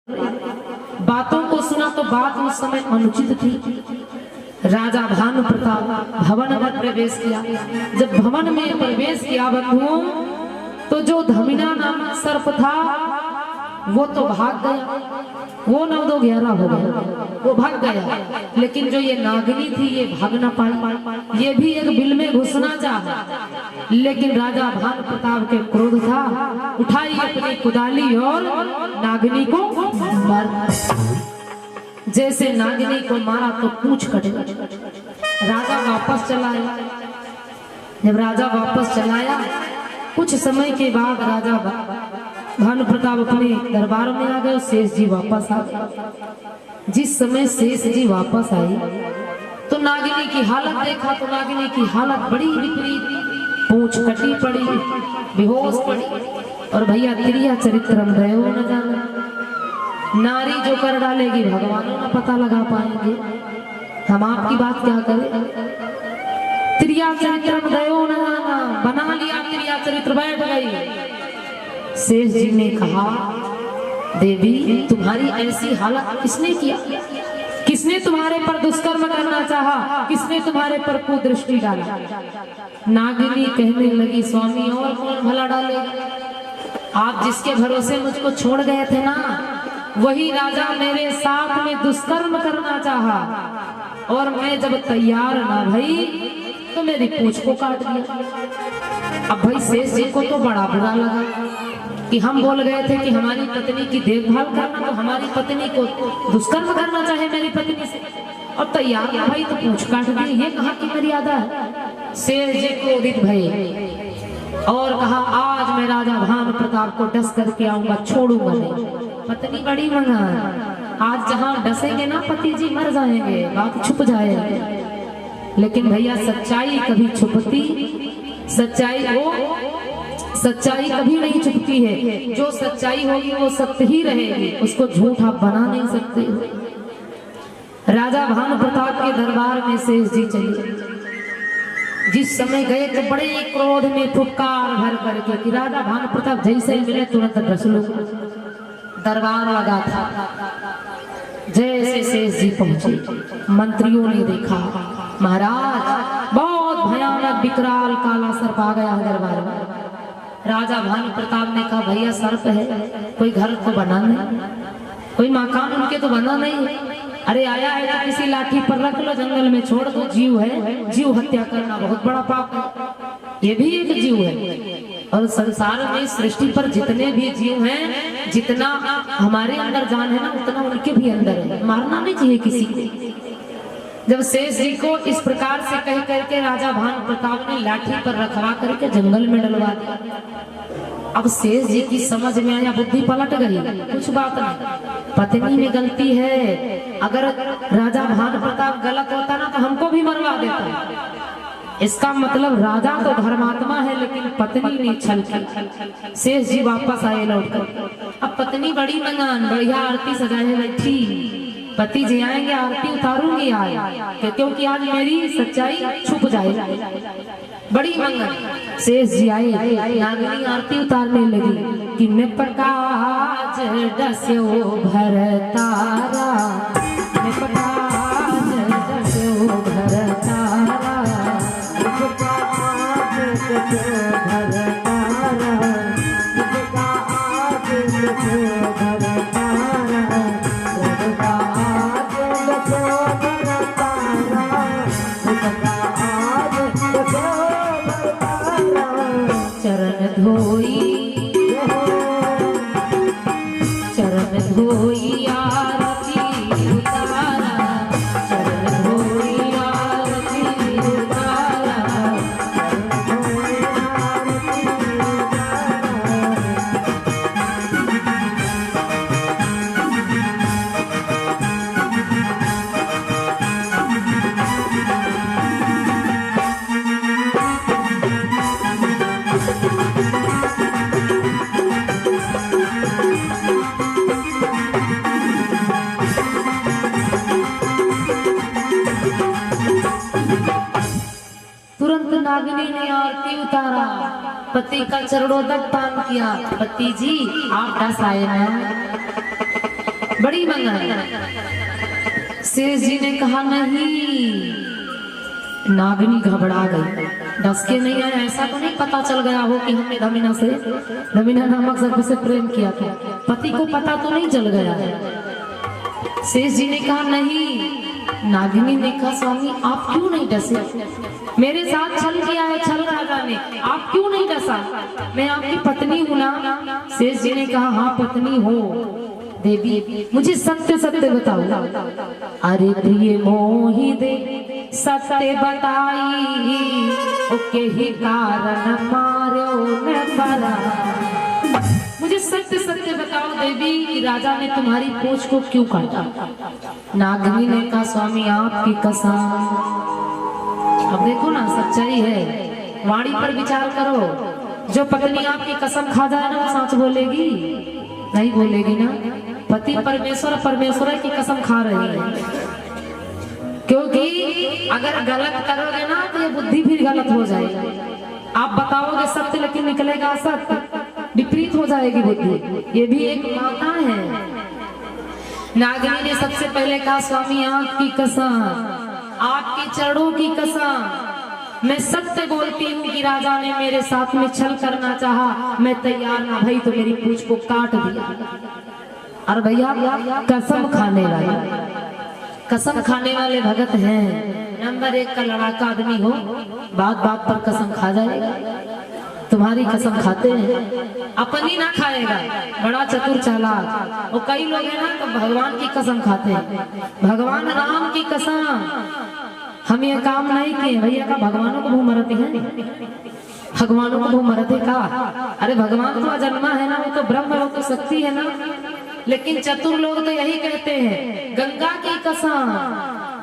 बातों को सुना तो बात उस समय अनुचित थी। राजा भानु प्रताप भवन में प्रवेश किया। जब भवन में प्रवेश किया बंधुओं, तो जो धमिना नामक सर्प था वो तो भाग गया, वो 9-2-11 हो गया, वो भाग गया। लेकिन जो ये नागिनी थी ये भाग ना पाई। ये भी एक बिल में घुसना चाहा, लेकिन राजा भानु प्रताप के क्रोध था, उठाई अपनी कुदाली और नागिनी को मार। जैसे नागिनी को मारा तो पूंछ कटे। राजा वापस चला आया। जब राजा वापस चला आया, कुछ समय के बाद राजा भानु प्रताप अपने दरबार में आ गए। शेष जी वापस आ गए। जिस समय शेष जी वापस आई तो नागिनी की हालत देखा तो नागिनी की हालत बड़ी विपरीत, पूंछ कटी पड़ी, बेहोश पड़ी। और भैया त्रिया चरित्रम रहे हो न जाना, नारी जो कर डालेगी भगवानों न पता लगा पाएंगे। हम आपकी बात क्या करें। त्रिया चरित्रम रहे हो न जाना, बना लिया त्रिया चरित्र, बैठ गई। शेष जी ने कहा, देवी तुम्हारी ऐसी हालत किसने किया? किसने तुम्हारे पर दुष्कर्म करना चाहा? किसने तुम्हारे पर कुदृष्टि डाला? नागिनी कहने लगी, स्वामी और कौन भला डालेगा? आप जिसके भरोसे मुझको छोड़ गए थे ना, वही राजा मेरे साथ में दुष्कर्म करना चाहा, और मैं जब तैयार ना भई तो मेरी पूंछ को काट दिया। अब भाई शेष जी को तो बड़ा बुरा लगा कि हम बोल गए थे कि हमारी पत्नी की देखभाल करना, तो हमारी पत्नी को दुष्कर्म करना चाहे मेरी पत्नी से, और तैयार ना भाई तो पूंछ काट दी। ये कहाँ की मर्यादा है? शेष जी क्रोधित भये और कहा, आज मैं राजा भानु प्रताप को डस करके आऊंगा, छोड़ूंगा नहीं। पत्नी बड़ी मंगा, आज जहां डसेंगे ना पति जी मर जाएंगे, बात छुप जाएगी। लेकिन भैया सच्चाई कभी छुपती, सच्चाई कभी नहीं छुपती है। जो सच्चाई होगी वो सत्य ही रहेगी, उसको झूठ आप बना नहीं सकते। राजा भानु प्रताप के दरबार में शेष जी चले। जिस समय गए तो बड़े क्रोध में फुफकार भर करके कि राजा भानु प्रताप जैसे ही मिले तुरंत डस लो। दरबार लगा था। जैसे शेष जी पहुंचे, मंत्रियों ने देखा, महाराज बहुत भयानक विकराल काला सर्प आ गया दरबार में। राजा भानु प्रताप ने कहा, भैया सर्प है, कोई घर तो बना नहीं, कोई मकान उनके तो बना नहीं। अरे आया है तो किसी लाठी पर रख लो, जंगल में छोड़ दो। जीव है, जीव हत्या करना बहुत बड़ा पाप है, ये भी एक जीव है। और संसार में सृष्टि पर जितने भी जीव हैं, जितना हमारे अंदर जान है ना, उतना उनके भी अंदर है। मारना नहीं चाहिए किसी को। जब शेष जी को इस प्रकार से कह करके राजा भानु प्रताप ने लाठी पर रखवा करके जंगल में डलवा दिया। अब शेष जी की समझ में आया, बुद्धि पलट गई, कुछ बात नहीं, पत्नी में गलती है। अगर राजा भानु प्रताप गलत होता ना तो हमको भी मरवा देता। इसका मतलब राजा तो धर्मात्मा है, लेकिन पत्नी ने छल की। शेष जी वापस आए लौटकर। अब पत्नी बड़ी मंगान, बढ़िया आरती सजाने बैठी। पति जी आएंगे, आरती उतारूंगी आज, क्योंकि आज मेरी सच्चाई छुप जाएगी। बड़ी मंगन। शेष जी आए, नागिनी आरती उतारने लगी कि मैं प्रकाश डस्यो भरतारा, मैं प्रकाश डस्यो भरतारा, प्रकाश डस्यो भरतारा, प्रकाश डस्यो भरतारा, प्रकाश डस्यो भरतारा, चरण धोई आरती उतारा, चरण धोई आरती उतारा, नागिनी ने आरती उतारा, पति का चरणों तक पान किया। पति जी आप डस आए ना, बड़ी मंगाई। शेष जी ने कहा नहीं। नागिनी घबरा गई, डस के नहीं आया। ऐसा तो नहीं पता चल गया हो कि हमने धमीना नामक सर्प से प्रेम किया था, पति को पता तो नहीं चल गया है। शेष जी ने कहा नहीं। नागिनी ने कहा स्वामी आप क्यों नहीं डसे, मेरे साथ छल किया है छल राजा ने, आप क्यों नहीं डसा, मैं आपकी पत्नी हूं ना। शेष जी ने कहा हाँ पत्नी हो देवी, मुझे सत्य सत्य बताओ। अरे प्रिय मोहि दे सत्य बताई, ओके ही कारण मारो न परा। मुझे सत्य सत्य बताओ देवी कि राजा ने तुम्हारी पूंछ को क्यों काटा। नागिनी ने कहा स्वामी आपकी कसम। अब देखो ना सच्चाई है, वाणी पर विचार करो। जो पत्नी आपकी कसम खा जाए ना वो सच बोलेगी, नहीं बोलेगी ना। पति परमेश्वर परमेश्वर की कसम खा रही है, क्योंकि अगर गलत करोगे ना तो ये बुद्धि भी गलत हो जाएगी। आप बताओगे सत्य लेकिन निकलेगा असत्य, विपरीत हो जाएगी बुद्धि। ये भी एक माता है। नागिनी ने सबसे पहले कहा स्वामी आपकी कसम, आपके चरणों की कसम, मैं सत्य बोलती हूँ कि राजा ने मेरे साथ में छल करना चाहा, मैं तैयार ना भई तो मेरी पूंछ को काट दिया। और भैया कसम खाने वाले, कसम खाने वाले भगत हैं। नंबर 1 का लड़ाका आदमी हो, बात बात पर कसम खा जाएगा। तुम्हारी कसम खाते हैं, अपनी ना खाएगा, बड़ा चतुर चालाक। और कई लोग हैं ना तो भगवान की कसम खाते हैं, भगवान राम की कसम। हम ये काम नहीं किए भैया का भगवानों को भूमरते हैं, भगवानों को भूमरते का। अरे भगवान तो अजन्मा है ना, वो तो ब्रह्म है, वो तो शक्ति है ना। लेकिन चतुर लोग तो यही कहते हैं गंगा की कसम।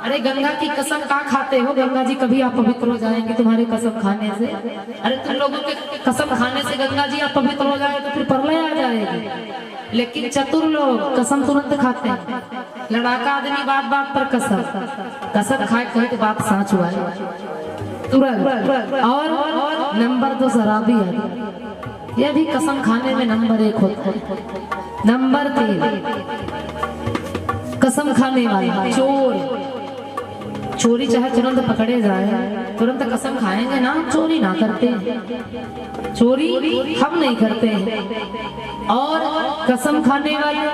अरे गंगा की कसम का खाते हो, गंगा जी कभी आप पवित्र हो जाएंगे तुम्हारे कसम खाने से। अरे तुम लोगों के कसम खाने से गंगा जी आप पवित्र हो जाए तो फिर प्रलय आ जाएगी। लेकिन चतुर लोग कसम तुरंत खाते हैं। लड़ाका आदमी बात बात पर कसम, कसम खाए कहे तो बात सच हुआ है तुरंत। और नंबर 2 शराबी है, यह भी कसम खाने में नंबर 1 होता है। नंबर 3 कसम खाने वाला चोर। चोरी चाहे तुरंत पकड़े जाए, तुरंत कसम खाएंगे ना, चोरी ना करते हैं, चोरी हम नहीं करते हैं। और कसम खाने वाले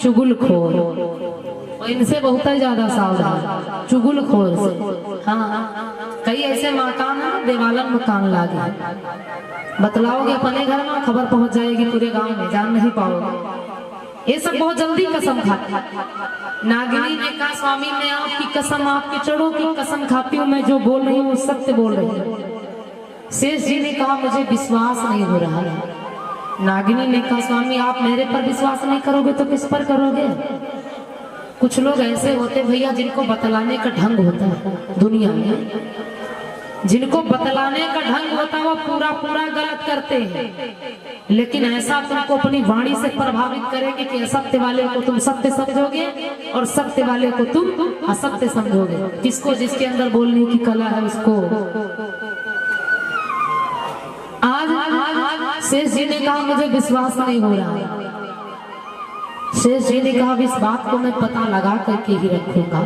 चुगलखोर, इनसे बहुत ही ज्यादा सावधान, चुगलखोर से। हाँ कई ऐसे मकान है देवालन मकान लागे, बतलाओगे अपने घर में खबर पहुंच जाएगी पूरे गांव में, जान नहीं पाओगे। ये सब बहुत जल्दी कसम खाते। नागिनी ने कहा स्वामी मैं आपकी कसम, आपके चरणों की कसम खाती हूँ, मैं जो बोल रही हूँ सत्य बोल रही हूँ। शेष जी ने कहा मुझे विश्वास नहीं हो रहा है। नागिनी ने कहा स्वामी आप मेरे पर विश्वास नहीं करोगे तो किस पर करोगे। कुछ लोग ऐसे होते भैया जिनको बतलाने का ढंग होता है दुनिया में, जिनको बतलाने का ढंग होता है वो पूरा पूरा गलत करते हैं। लेकिन ऐसा तुमको अपनी वाणी से प्रभावित करेगी कि असत्य वाले को तुम सत्य समझोगे और सत्य वाले को तुम असत्य समझोगे। किसको, जिसके अंदर बोलने की कला है उसको। आज शेष जी ने कहा मुझे विश्वास नहीं हो रहा। शेष जी ने कहा इस बात को मैं पता लगा करके ही रखूंगा।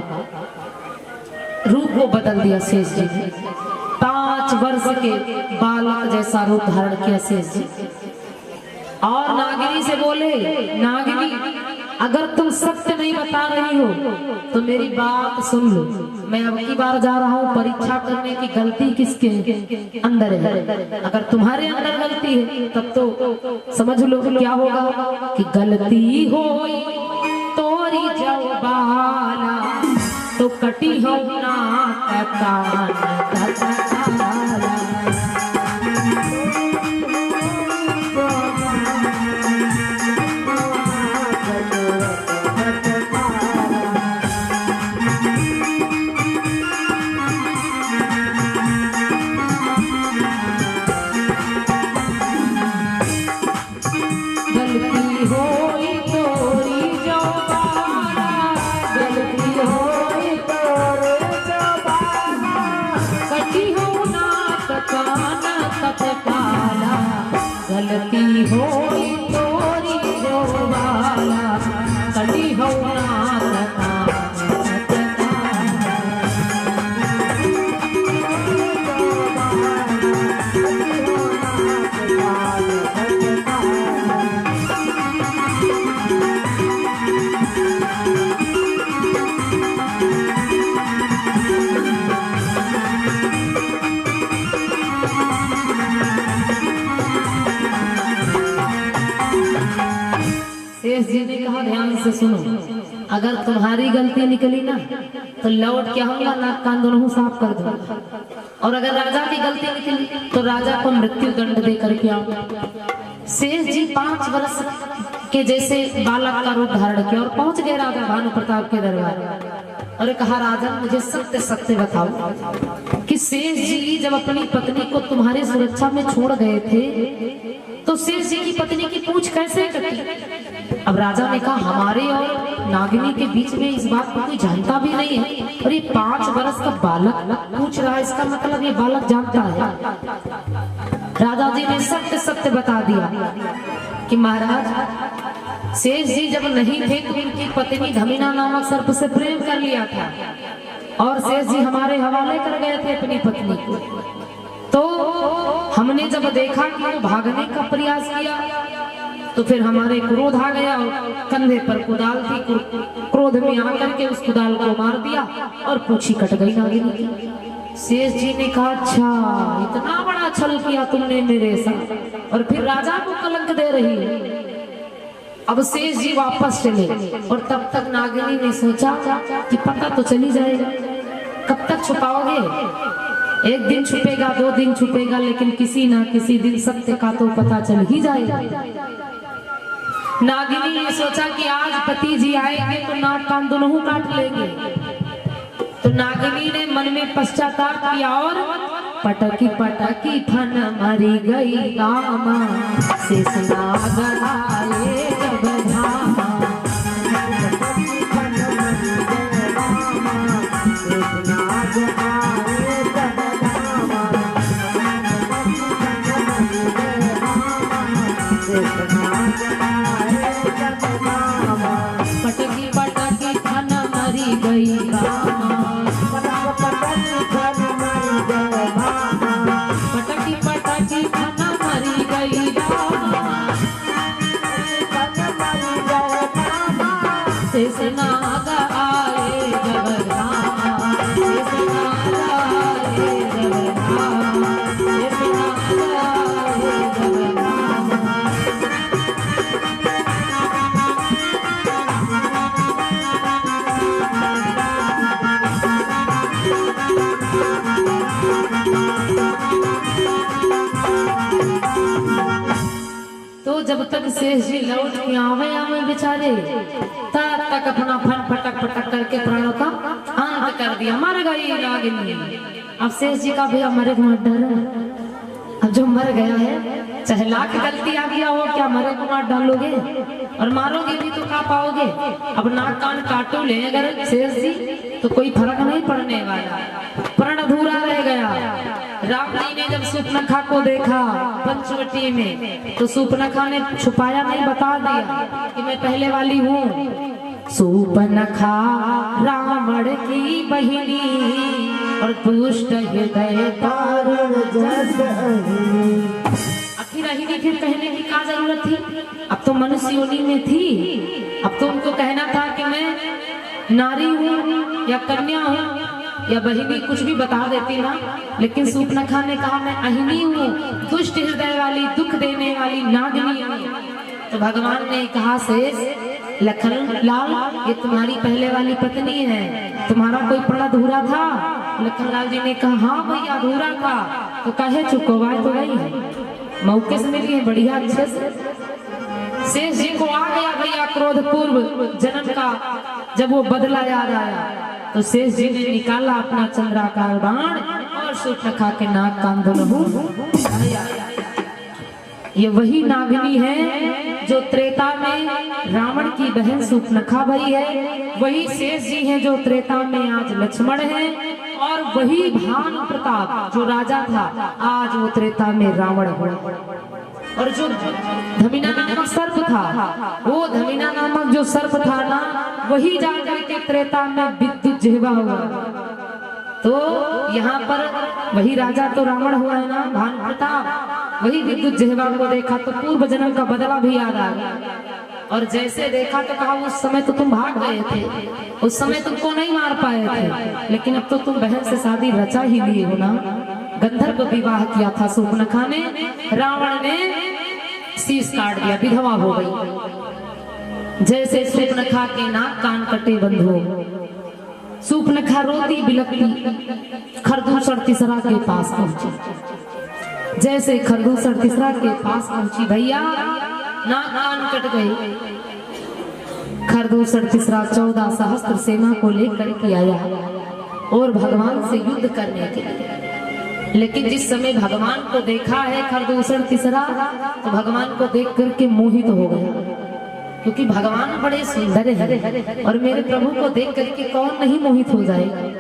रूप को बदल दिया शेष जी ने, 5 वर्ष के बालक जैसा रूप धारण किया शेष जी। और नागिनी से बोले नागिनी अगर तुम सत्य नहीं बता रही हो तो मेरी बात सुन लो। मैं अब की बार जा रहा हूँ परीक्षा करने की गलती किसके अंदर है। अगर तुम्हारे अंदर गलती है तब तो समझ लो क्या होगा कि गलती हो तोरी जाओ बाला तो कटी हो ना कटी हो ध्यान से सुनो, अगर तुम्हारी गलती निकली ना तो लौट के आऊंगा, नाक कान दोनों साफ कर दूंगा। और अगर राजा की गलती निकली तो राजा को मृत्यु दंड दे करके आऊंगा। शेष जी 5 वर्ष के जैसे बालक का रूप धारण किया और पहुंच गए राजा भानु प्रताप के दरबार और कहा, राजा मुझे सत्य सत्य बताओ कि शेष जी जब अपनी पत्नी को तुम्हारी सुरक्षा में छोड़ गए थे तो शेष जी की पत्नी की पूछ कैसे कटी? अब राजा ने कहा, हमारे और नागिनी के बीच में इस बात को कोई जानता भी नहीं है और ये 5 वर्ष का बालक पूछ रहा है, इसका मतलब ये बालक जानता है। राजा जी ने सत्य सत्य बता दिया कि महाराज शेष जी जब नहीं थे तो उनकी पत्नी धमिना नामक सर्प से प्रेम कर लिया था और शेष जी हमारे हवाले कर गए थे अपनी पत्नी को। तो हमने जब देखा कि वो भागने का प्रयास किया तो फिर हमारे क्रोध आ गया और कंधे पर कुदाल थी, क्रोध में आकर के उस कुदाल को मार दिया और पूंछी कट गई नागिनी की। शेष जी ने कहा, अच्छा इतना बड़ा छल किया तुमने मेरे साथ और फिर राजा को कलंक दे रही है। अब शेष जी वापस चले और तब तक नागिनी ने सोचा कि पता तो चली जाएगा, कब तक छुपाओगे? एक दिन छुपेगा, 2 दिन छुपेगा, लेकिन किसी ना किसी दिन सत्य का तो पता चल ही जाएगा। नागिनी ने सोचा कि आज पति जी आएंगे तो नाक कान दोनों काट लेंगे। तो नागिनी ने मन में पश्चाताप किया और पटकी पटकी फन मरी गई रामा, शेष नाग आए जब धामा। पटकी पटकी फन मरी गई रामा, पटकी पटकी फन मरी गई रामा, शेष नाग आए जब धामा, शेष नाग आए जब धामा, शेष नाग आए जब धामा। तो जब तक शेष जी लौट के आवे बेचारे तब तक अपना फन फटक फटक करके प्राणों का अंत कर दिया, मर गई नागिनी। अब शेष जी का भी मरे को मत डर, अब जो मर गया है चाहे लाख गलती आ गया हो, क्या मरे को मार डालोगे और मारोगे भी तो खा पाओगे। अब नाक कान काटो ले अगर शेष जी तो कोई फर्क नहीं पड़ने वाला, प्रण अधूरा रह गया। राम जी ने जब सूर्पनखा को देखा पंचवटी में तो सूर्पनखा ने छुपाया नहीं, बता दिया कि मैं पहले वाली हूँ। सूर्पनखा रावण की बहिनी और दुष्ट हृदय कारण जस आखिर अहिनी, फिर कहने की क्या जरूरत थी? अब तो मनुष्य योनि में थी, अब तो उनको कहना था कि मैं नारी हूँ या कन्या हूँ या बहिनी, कुछ भी बता देती ना। लेकिन सूर्पनखा ने कहा मैं अहिनी हूँ, दुष्ट हृदय वाली, दुख देने वाली नागिनी हूँ। तो भगवान ने कहा, शेष लखन लाल ये तुम्हारी पहले वाली पत्नी है, तुम्हारा कोई प्रण अधूरा था? लखन लाल जी ने कहा, हाँ भैया अधूरा था। तो कहे चुकवाए तो गई है, मौके से मिली है बढ़िया अच्छे से। शेष जी को आ गया भैया क्रोध पूर्व जन्म का, जब वो बदला याद आया तो शेष जी ने निकाला अपना चंद्राकार बाण और सूर्पनखा के नाक कान दोनों। ये वही नागिनी है जो त्रेता में रावण की बहन सूर्पनखा भई है, वही शेष जी है जो त्रेता में आज लक्ष्मण है, और वही भानु प्रताप जो राजा था आज वो त्रेता में रावण है। और जो धमिना नामक सर्प था, वो धमिना नामक जो सर्प था ना, वही जाकर के त्रेता में विद्युत जिह्वा हुआ। तो यहाँ पर वही राजा तो रावण हुआ है ना, भानु प्रताप, वही विद्युत जिह्वा को देखा तो पूर्व जन्म का बदला भी याद आ गया। और जैसे देखा तो कहा उस समय तो तुम भाग गए थे, उस समय तुमको नहीं मार पाए थे, लेकिन अब तो तुम बहन से शादी रचा ही लिए हो ना। गंधर्व विवाह किया था सूर्पनखा ने, रावण ने शीश काट दिया, विधवा हो गई। जैसे सूर्पनखा के नाक कान कटे बंधु, सूर्पनखा रोती बिलखती खरदूषण तीसरा के पास पहुंची। जैसे खरदूषण तीसरा के पास पहुंची, भैया नाक कान कट गए। खरदूषण तीसरा 14 सहस्त्र सेना को लेकर के आया और भगवान से युद्ध करने के लिए। लेकिन जिस समय भगवान को देखा है खरदूषण तीसरा, तो भगवान को देख करके मोहित हो गया, क्योंकि भगवान बड़े सुंदर है और मेरे प्रभु को देख करके कौन नहीं मोहित हो जाए।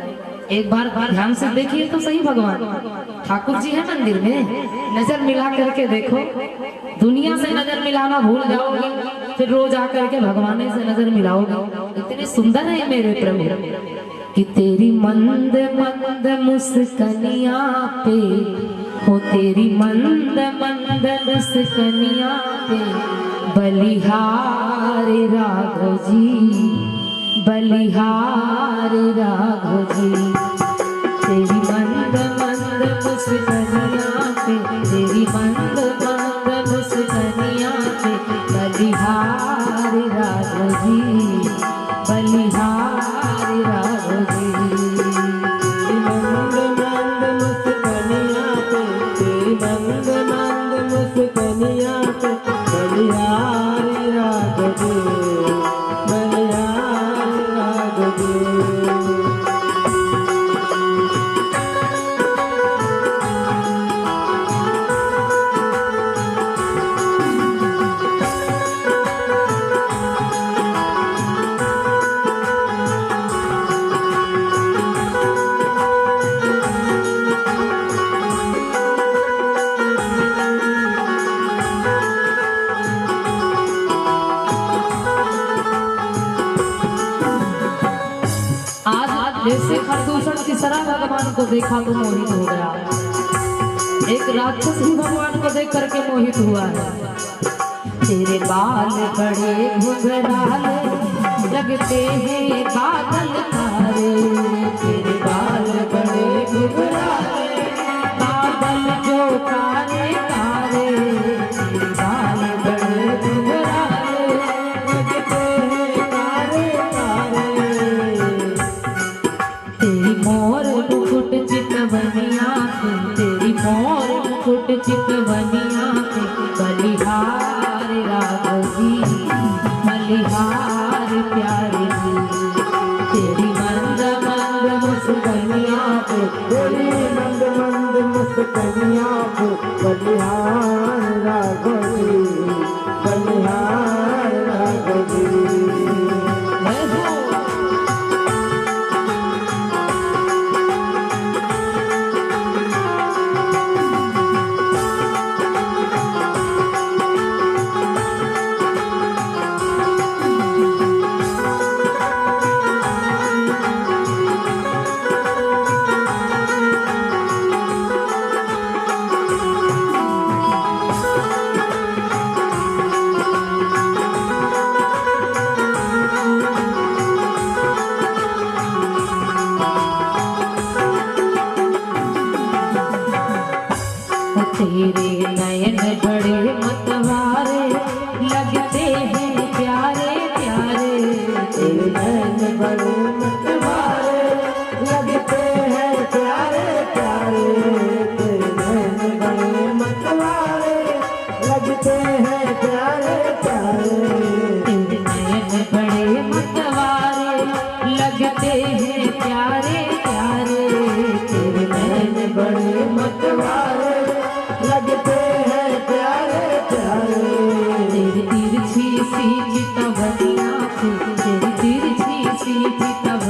एक बार ध्यान से देखिए तो सही, भगवान ठाकुर जी है मंदिर में, नजर मिला करके देखो। दुनिया से नजर मिलाना भूल जाओगे, फिर रोज आकर के भगवान से नजर मिलाओगे। इतने सुंदर है मेरे प्रभु कि तेरी मंद मंद मुस्कनिया पे हो, तेरी मंद मंद मुस्कनिया पे बलिहारी राघव जी, बलिहारी राघव जी। तेरी मंद मंद मुस्कनिया पे, तेरी मंद मंद मुस्कनिया पे बलिहारी राघव जी, बलिहारी राघव जी। तेरी मंद मंद मुस्कनिया पे, तेरी मंद मंद मुस्कनिया पे बलिहारी राघव जी, बलिहारी राघव जी। जैसे खरदूषण तीसरा भगवान को देखा तो मोहित हो गया। एक राक्षस भी भगवान को देख करके मोहित हुआ है। तेरे बाल बड़े घुंघराले लगते हैं बादल तारे, तेरे बाल बड़े घुंघराले बादल जो तारे तारे, तेरे बाल बड़े घुंघराले लगते हैं तारे तारे। तेरी मोर मुकुट चितवनिया पे, तेरी मोर मुकुट चितवनिया पे बलिहारी राघव जी, बलिहारी प्यारे जी। तेरी मंद मंद मुस्कनिया पे, तेरी मंद मंद मुस्कनिया पे बलिहारी राघव जी, बलिहारी राघव जी। तेरे नयन बड़े मतवारे लगते हैं प्यारे प्यारे, तेरे नैन बड़े मतवारे लगते हैं प्यारे प्यारे, तेरे नैन बड़े मतवारे लगते हैं प्यारे प्यारे। तेरे नयन बड़े मतवारे लगते हैं प्यारे प्यारे, तेरे नैन बड़े मतवारे लगते हैं प्यारे प्यारे। तेरी तिरछी सी चितवनिया पे, तेरी तिरछी सी चितवनिया